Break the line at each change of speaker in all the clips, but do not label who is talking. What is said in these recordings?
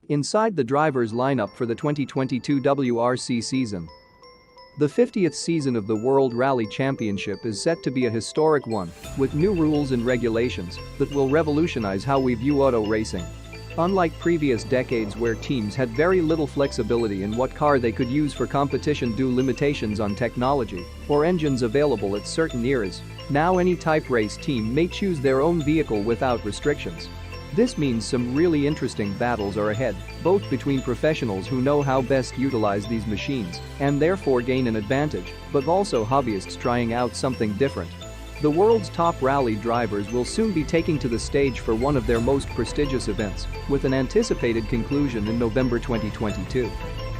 Inside the drivers' lineup for the 2022 WRC season. The 50th season of the World Rally Championship is set to be a historic one, with new rules and regulations that will revolutionize how we view auto racing. Unlike previous decades where teams had very little flexibility in what car they could use for competition due limitations on technology or engines available at certain eras, now any type race team may choose their own vehicle without restrictions. This means some really interesting battles are ahead, both between professionals who know how best utilize these machines and therefore gain an advantage, but also hobbyists trying out something different. The world's top rally drivers will soon be taking to the stage for one of their most prestigious events, with an anticipated conclusion in November 2022.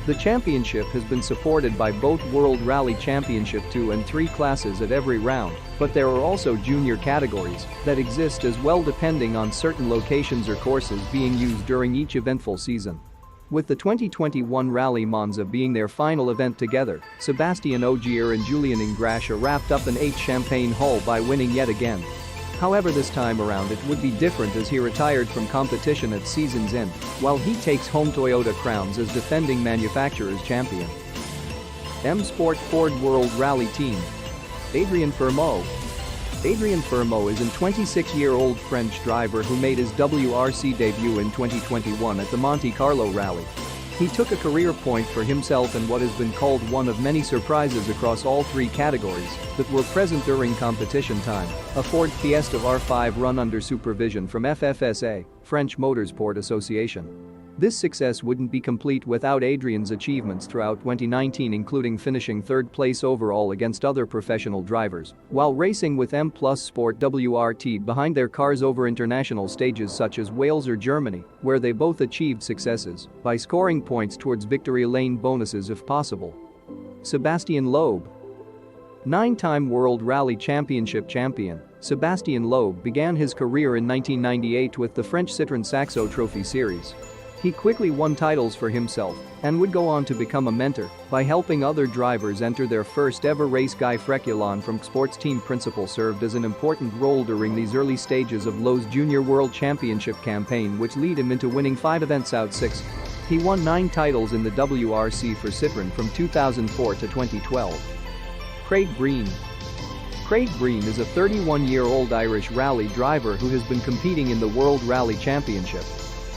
The championship has been supported by both World Rally Championship 2 and 3 classes at every round, but there are also junior categories that exist as well depending on certain locations or courses being used during each eventful season. With the 2021 Rally Monza being their final event together, Sébastien Ogier and Julien Ingrassia wrapped up an 8th champagne haul by winning yet again. However, this time around it would be different as he retired from competition at season's end, while he takes home Toyota crowns as defending manufacturer's champion. M Sport Ford World Rally Team. Adrien Fourmeau. Adrien Fourmeau is a 26-year-old French driver who made his WRC debut in 2021 at the Monte Carlo Rally. He took a career point for himself in what has been called one of many surprises across all 3 categories that were present during competition time, a Ford Fiesta R5 run under supervision from FFSA, French Motorsport Association. This success wouldn't be complete without Adrien's achievements throughout 2019, including finishing 3rd place overall against other professional drivers, while racing with M+ Sport WRT behind their cars over international stages such as Wales or Germany, where they both achieved successes by scoring points towards victory lane bonuses if possible. Sébastien Loeb. 9-time World Rally Championship champion, Sébastien Loeb began his career in 1998 with the French Citroën Saxo Trophy Series. He quickly won titles for himself and would go on to become a mentor by helping other drivers enter their first ever race. Guy Freculon from Sports Team Principal served as an important role during these early stages of Loeb's Junior World Championship campaign, which led him into winning 5 events out 6. He won 9 titles in the WRC for Citroën from 2004 to 2012. Craig Breen. Craig Breen is a 31-year-old Irish rally driver who has been competing in the World Rally Championship.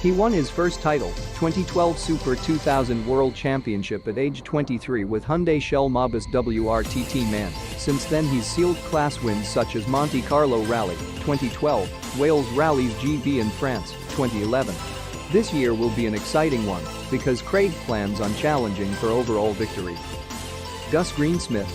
He won his first title, 2012 Super 2000 World Championship at age 23 with Hyundai Shell Mobis WRT Team. Since then he's sealed class wins such as Monte Carlo Rally, 2012, Wales Rallies GB in France, 2011. This year will be an exciting one because Craig plans on challenging for overall victory. Gus Greensmith.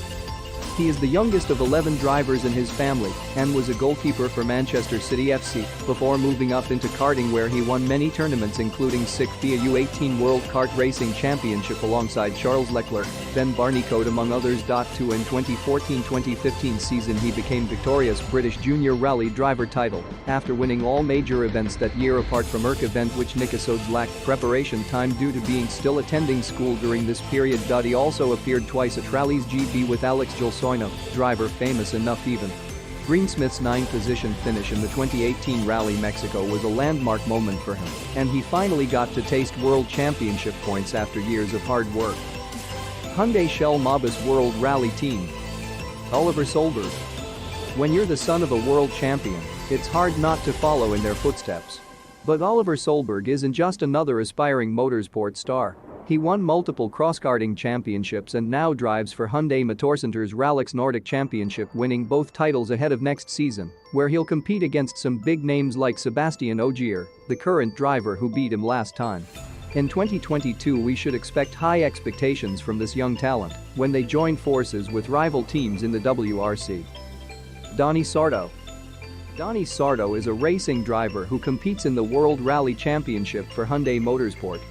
He is the youngest of 11 drivers in his family and was a goalkeeper for Manchester City FC before moving up into karting, where he won many tournaments including 6th FIA U18 World Kart Racing Championship alongside Charles Leclerc, Ben Barnicoat among others. In 2014-2015 season he became victorious British Junior Rally driver title after winning all major events that year apart from ERC event, which Nikisodes lacked preparation time due to being still attending school during this period. He also appeared twice at Rally's GB with Alex Gilsoino, driver famous enough even. Greensmith's 9th position finish in the 2018 Rally Mexico was a landmark moment for him, and he finally got to taste World Championship points after years of hard work. Hyundai Shell Mobis World Rally Team. Oliver Solberg. When you're the son of a world champion, it's hard not to follow in their footsteps. But Oliver Solberg isn't just another aspiring motorsport star. He won multiple cross-karting championships and now drives for Hyundai Motorcenter's Rallyx Nordic Championship, winning both titles ahead of next season, where he'll compete against some big names like Sébastien Ogier, the current driver who beat him last time. In 2022 we should expect high expectations from this young talent when they join forces with rival teams in the WRC. Dani Sordo. Dani Sordo is a racing driver who competes in the World Rally Championship for Hyundai Motorsport.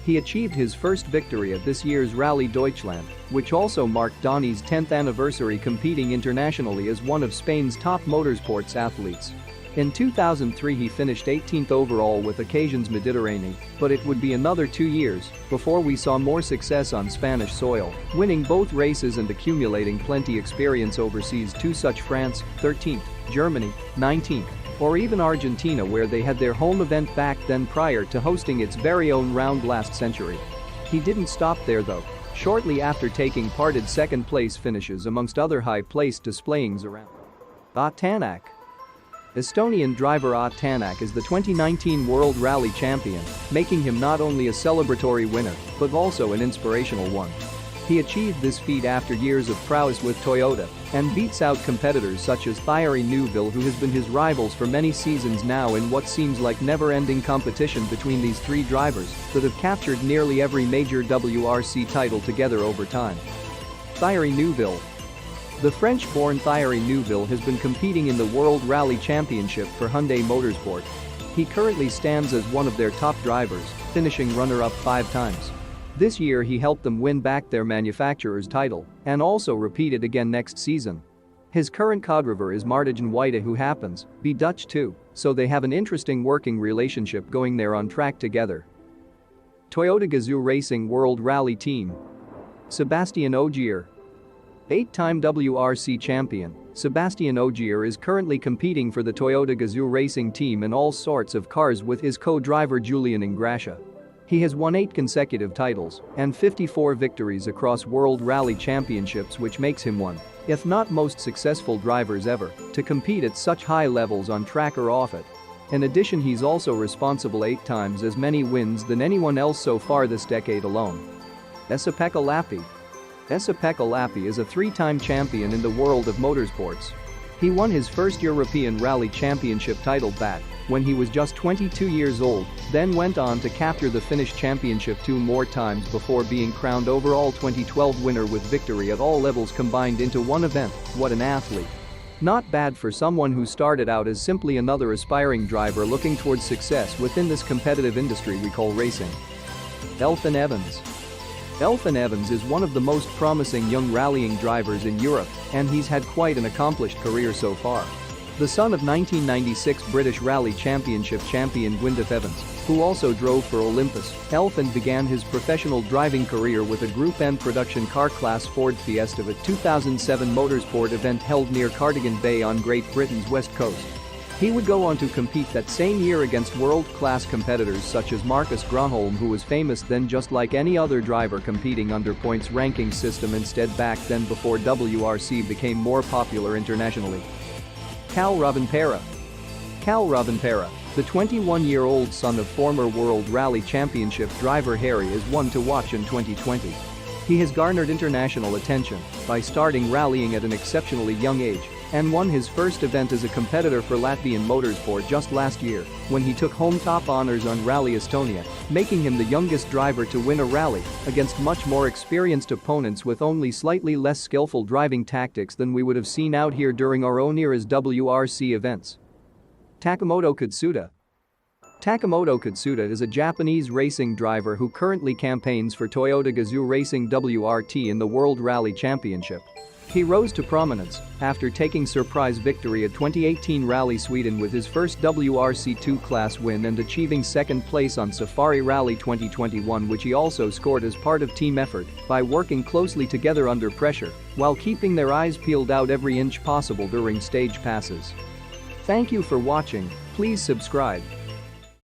He achieved his first victory at this year's Rally Deutschland, which also marked Dani's 10th anniversary competing internationally as one of Spain's top motorsports athletes. In 2003 he finished 18th overall with Occasions Mediterranean, but it would be another 2 years before we saw more success on Spanish soil, winning both races and accumulating plenty experience overseas too, such France, 13th, Germany, 19th, or even Argentina, where they had their home event back then prior to hosting its very own round last century. He didn't stop there though. Shortly after taking part in second-place finishes amongst other high-placed displayings around. Tänak. Estonian driver Tänak is the 2019 World Rally Champion, making him not only a celebratory winner, but also an inspirational one. He achieved this feat after years of prowess with Toyota and beats out competitors such as Thierry Neuville, who has been his rivals for many seasons now in what seems like never-ending competition between these three drivers that have captured nearly every major WRC title together over time. Thierry Neuville. The French-born Thierry Neuville has been competing in the World Rally Championship for Hyundai Motorsport. He currently stands as one of their top drivers, finishing runner-up 5 times. This year he helped them win back their manufacturer's title and also repeat it again next season. His current co-driver is Martijn White, who happens to be Dutch too, so they have an interesting working relationship going there on track together. Toyota Gazoo Racing World Rally Team. Sébastien Ogier. 8-time WRC champion, Sébastien Ogier is currently competing for the Toyota Gazoo Racing Team in all sorts of cars with his co-driver Julian Ingrassia. He has won 8 consecutive titles and 54 victories across World Rally Championships, which makes him one, if not most successful drivers ever, to compete at such high levels on track or off it. In addition, he's also responsible 8 times as many wins than anyone else so far this decade alone. Esapekka Lappi. Esapekka Lappi is a 3-time champion in the world of motorsports. He won his first European Rally Championship title back when he was just 22 years old, then went on to capture the Finnish championship 2 more times before being crowned overall 2012 winner with victory at all levels combined into one event. What an athlete. Not bad for someone who started out as simply another aspiring driver looking towards success within this competitive industry we call racing. Elfyn Evans. Elfyn Evans is one of the most promising young rallying drivers in Europe, and he's had quite an accomplished career so far. The son of 1996 British Rally Championship champion Gwyneth Evans, who also drove for Olympus, Elfyn began his professional driving career with a Group N production car class Ford Fiesta at 2007 motorsport event held near Cardigan Bay on Great Britain's west coast. He would go on to compete that same year against world-class competitors such as Marcus Gronholm, who was famous then just like any other driver competing under points ranking system instead back then before WRC became more popular internationally. Kalle Rovanperä. Kalle Rovanperä, the 21-year-old son of former World Rally Championship driver Harry, is one to watch in 2020. He has garnered international attention by starting rallying at an exceptionally young age and won his first event as a competitor for Latvian Motorsport just last year when he took home top honors on Rally Estonia, making him the youngest driver to win a rally against much more experienced opponents with only slightly less skillful driving tactics than we would have seen out here during our own era's WRC events. Takamoto Katsuta. Takamoto Katsuta is a Japanese racing driver who currently campaigns for Toyota Gazoo Racing WRT in the World Rally Championship. He rose to prominence after taking surprise victory at 2018 Rally Sweden with his first WRC2 class win and achieving second place on Safari Rally 2021, which he also scored as part of team effort by working closely together under pressure while keeping their eyes peeled out every inch possible during stage passes. Thank you for watching. Please subscribe.